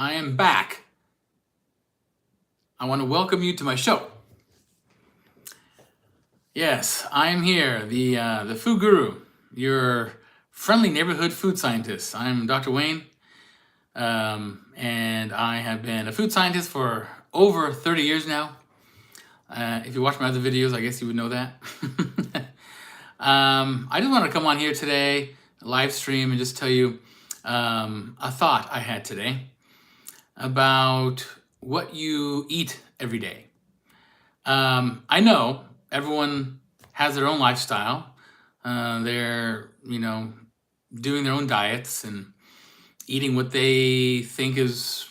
I am back. I want to welcome you to my show. Yes, I am here, the food guru, your friendly neighborhood food scientist. I'm Dr. Wayne, and I have been a food scientist for over 30 years now. If you watch my other videos, I guess you would know that. I just want to come on here today, live stream, and just tell you a thought I had today about what you eat every day. I know everyone has their own lifestyle. They're, doing their own diets and eating what they think is,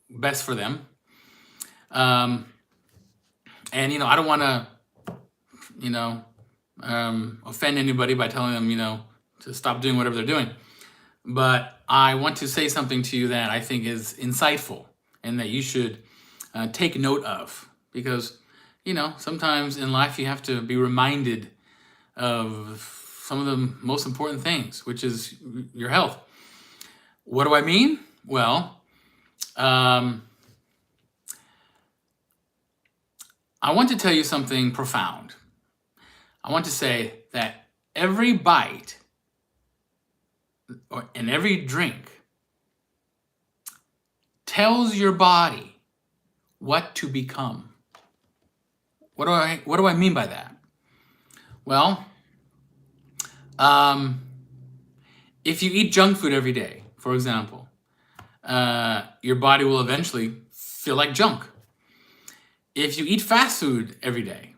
best for them. And, I don't want to, offend anybody by telling them, to stop doing whatever they're doing. But I want to say something to you that I think is insightful and that you should take note of, because sometimes in life you have to be reminded of some of the most important things, which is your health. What do I mean? Well, I want to tell you something profound. I want to say that every bite and every drink tells your body what to become. What do I mean by that? Well, if you eat junk food every day, for example, your body will eventually feel like junk. If you eat fast food every day,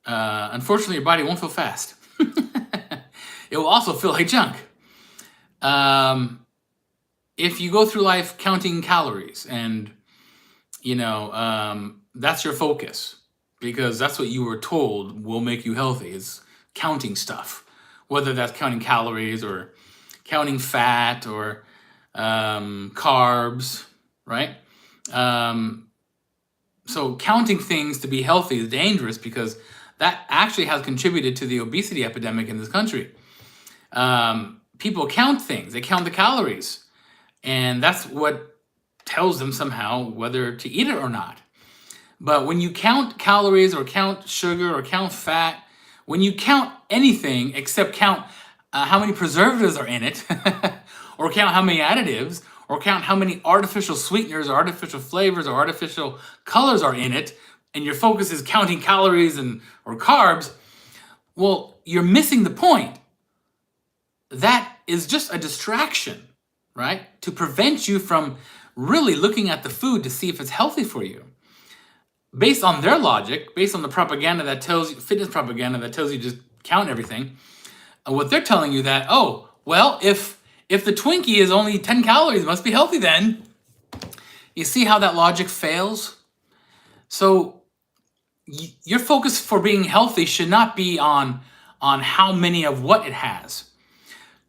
unfortunately, your body won't feel fast. It will also feel like junk. If you go through life counting calories and, that's your focus, because that's what you were told will make you healthy, is counting stuff, whether that's counting calories or counting fat or carbs, right? So counting things to be healthy is dangerous, because that actually has contributed to the obesity epidemic in this country. People count things, they count the calories, and that's what tells them somehow whether to eat it or not. But when you count calories or count sugar or count fat, when you count anything except count how many preservatives are in it, or count how many additives, or count how many artificial sweeteners or artificial flavors or artificial colors are in it, and your focus is counting calories or carbs, well, you're missing the point. That is just a distraction, right? To prevent you from really looking at the food to see if it's healthy for you. Based on their logic, based on the propaganda that tells you, fitness propaganda that tells you just count everything, what they're telling you that, oh, well, if the Twinkie is only 10 calories, it must be healthy then. You see how that logic fails? So your focus for being healthy should not be on how many of what it has.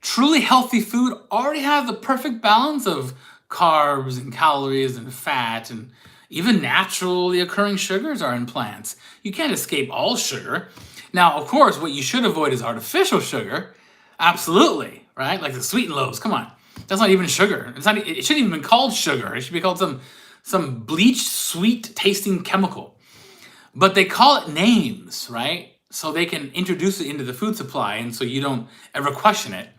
Truly healthy food already has the perfect balance of carbs and calories and fat, and even naturally occurring sugars are in plants. You can't escape all sugar. Now, of course, what you should avoid is artificial sugar. Absolutely, right? Like the Sweet and Loaves. Come on, that's not even sugar. It shouldn't even be called sugar. It should be called some bleached, sweet tasting chemical. But they call it names, right? So they can introduce it into the food supply, and so you don't ever question it.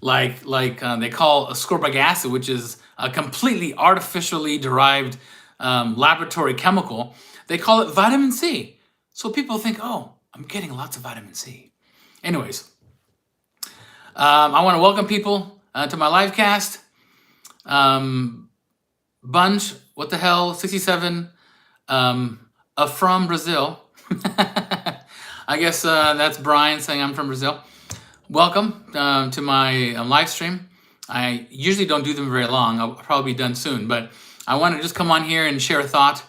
Like they call ascorbic acid, which is a completely artificially derived laboratory chemical. They call it vitamin C. So people think, oh, I'm getting lots of vitamin C. Anyways, I want to welcome people to my live cast. Bunch, what the hell, 67, from Brazil. I guess that's Brian saying I'm from Brazil. Welcome to my live stream. I usually don't do them very long. I'll probably be done soon, but I want to just come on here and share a thought.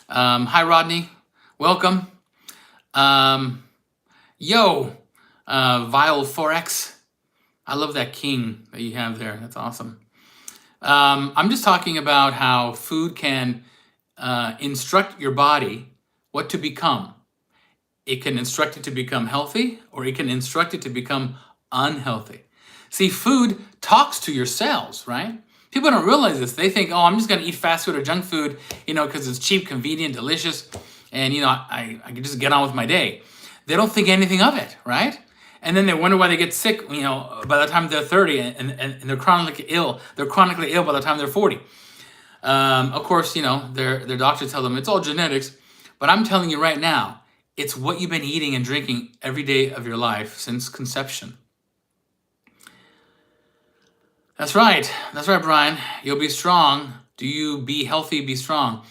Hi, Rodney. Welcome. Vile Forex. I love that king that you have there. That's awesome. I'm just talking about how food can instruct your body what to become. It can instruct it to become healthy, or it can instruct it to become unhealthy. See, food talks to your cells, right? People don't realize this. They think, oh, I'm just going to eat fast food or junk food, because it's cheap, convenient, delicious, and, I can just get on with my day. They don't think anything of it, right? And then they wonder why they get sick, by the time they're 30, and they're chronically ill. They're chronically ill by the time they're 40. Of course, their doctors tell them it's all genetics. But I'm telling you right now, it's what you've been eating and drinking every day of your life since conception. That's right, Brian. You'll be strong. Do you be healthy, be strong?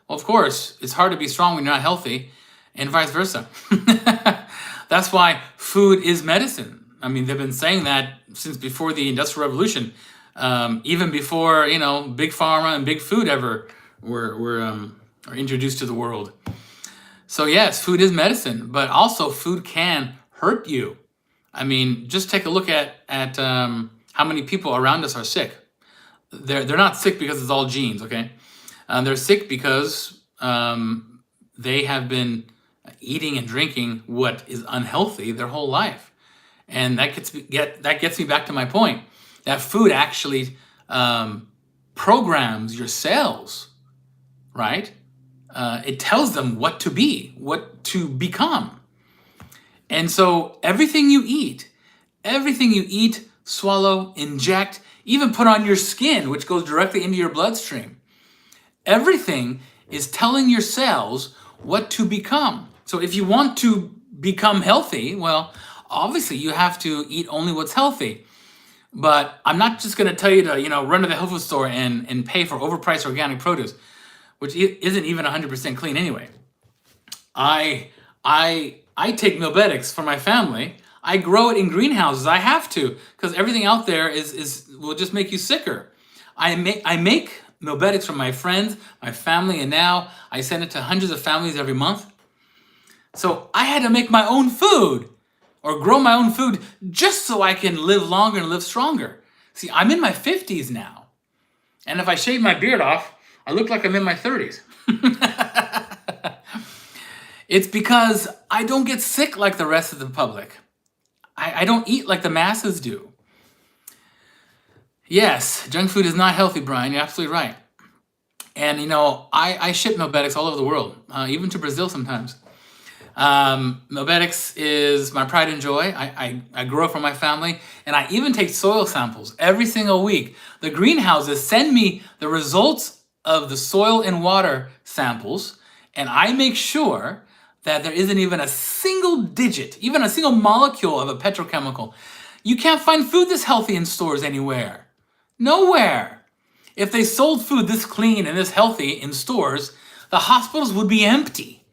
Well, of course, it's hard to be strong when you're not healthy, and vice versa. That's why food is medicine. I mean, they've been saying that since before the Industrial Revolution, even before big pharma and big food ever were introduced to the world. So yes, food is medicine, but also food can hurt you. I mean, just take a look at how many people around us are sick. They're not sick because it's all genes, okay? They're sick because they have been eating and drinking what is unhealthy their whole life, and that gets me back to my point that food actually programs your cells, right? It tells them what to be, what to become, and so everything you eat, swallow, inject, even put on your skin, which goes directly into your bloodstream. Everything is telling your cells what to become. So if you want to become healthy, well, obviously you have to eat only what's healthy. But I'm not just going to tell you to, run to the health food store and pay for overpriced organic produce, which isn't even 100% clean anyway. I take Milbetics for my family. I grow it in greenhouses. I have to, because everything out there will just make you sicker. I make Milbetics for my friends, my family, and now I send it to hundreds of families every month. So I had to make my own food or grow my own food just so I can live longer and live stronger. See, I'm in my 50s now. And if I shave my beard off, I look like I'm in my 30s. It's because I don't get sick like the rest of the public. I don't eat like the masses do. Yes, junk food is not healthy, Brian. You're absolutely right. And, I ship Milbetics all over the world, even to Brazil sometimes. Milbetics is my pride and joy. I grow it for my family, and I even take soil samples every single week. The greenhouses send me the results of the soil and water samples, and I make sure that there isn't even a single digit, even a single molecule of a petrochemical. You can't find food this healthy in stores anywhere. Nowhere. If they sold food this clean and this healthy in stores, the hospitals would be empty.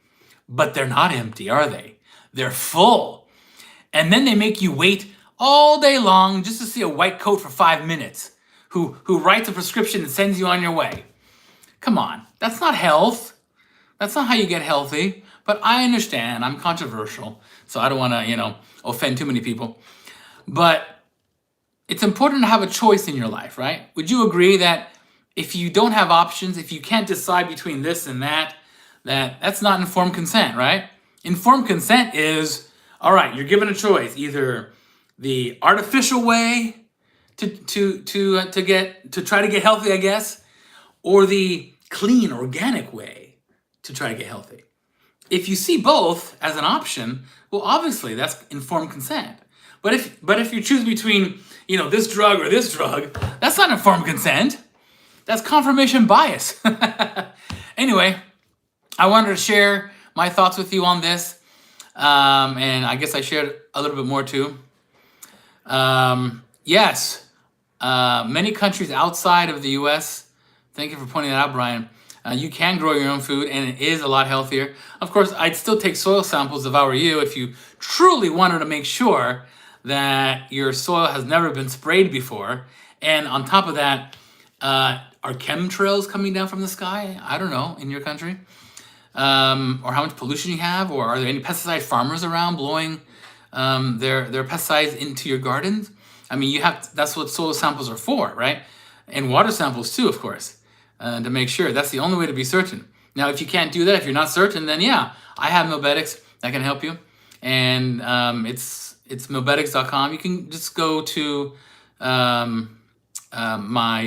But they're not empty, are they? They're full. And then they make you wait all day long just to see a white coat for 5 minutes who writes a prescription and sends you on your way. Come on, that's not health. That's not how you get healthy. But I understand, I'm controversial, so I don't want to, offend too many people. But it's important to have a choice in your life, right? Would you agree that if you don't have options, if you can't decide between this and that's not informed consent, right? Informed consent is, all right, you're given a choice, either the artificial way to try to get healthy, I guess, or the clean, organic way to try to get healthy. If you see both as an option, well, obviously that's informed consent. But if you choose between, this drug or this drug, that's not informed consent. That's confirmation bias. Anyway, I wanted to share my thoughts with you on this. And I guess I shared a little bit more too. Yes, many countries outside of the US, thank you for pointing that out, Brian. You can grow your own food, and it is a lot healthier. Of course, I'd still take soil samples if I were you, if you truly wanted to make sure that your soil has never been sprayed before. And on top of that, are chemtrails coming down from the sky? I don't know, in your country. Or how much pollution you have, or are there any pesticide farmers around blowing their pesticides into your gardens? I mean, that's what soil samples are for, right? And water samples too, of course. To make sure. That's the only way to be certain. Now, if you can't do that, if you're not certain, then yeah, I have Milbetics that can help you. And it's Milbetics.com. You can just go to my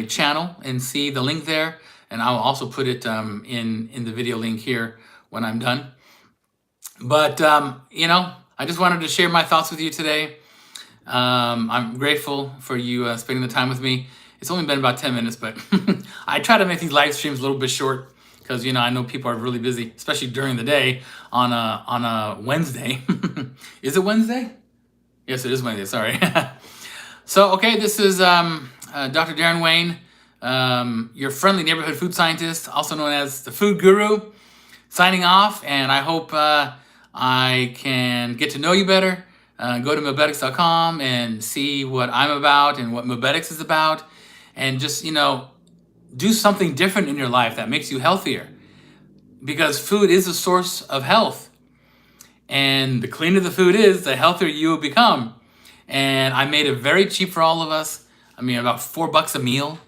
channel and see the link there. And I'll also put it in the video link here when I'm done. But, I just wanted to share my thoughts with you today. I'm grateful for you spending the time with me. It's only been about 10 minutes, but I try to make these live streams a little bit short because, I know people are really busy, especially during the day on a Wednesday. Is it Wednesday? Yes, it is Wednesday. Sorry. So, okay, this is Dr. Darren Wayne, your friendly neighborhood food scientist, also known as the Food Guru, signing off. And I hope I can get to know you better. Go to Mobetics.com and see what I'm about and what Mobetics is about. And just, do something different in your life that makes you healthier. Because food is a source of health. And the cleaner the food is, the healthier you will become. And I made it very cheap for all of us. I mean, about $4 a meal.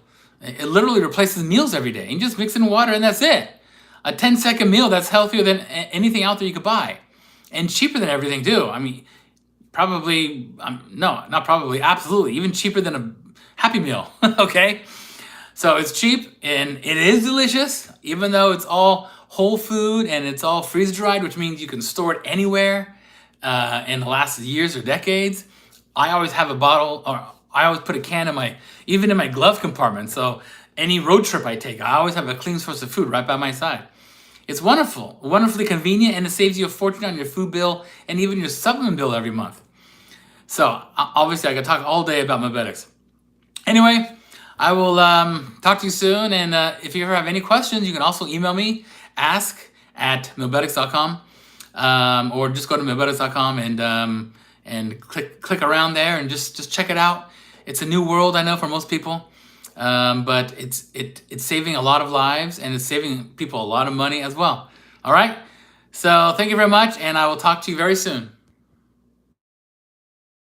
It literally replaces meals every day. You just mix it in water and that's it. A 10-second meal that's healthier than anything out there you could buy. And cheaper than everything too. I mean, probably, no, not probably, absolutely. Even cheaper than a Happy Meal, okay? So it's cheap and it is delicious, even though it's all whole food and it's all freeze-dried, which means you can store it anywhere and it lasts years or decades. I always have a bottle, or I always put a can even in my glove compartment. So any road trip I take, I always have a clean source of food right by my side. It's wonderful, wonderfully convenient, and it saves you a fortune on your food bill and even your supplement bill every month. So obviously I could talk all day about Mobetics. Anyway, I will talk to you soon. And if you ever have any questions, you can also email me, ask@mobetics.com, or just go to mobetics.com and click around there and just check it out. It's a new world, I know, for most people, but it's saving a lot of lives and it's saving people a lot of money as well. All right, so thank you very much, and I will talk to you very soon.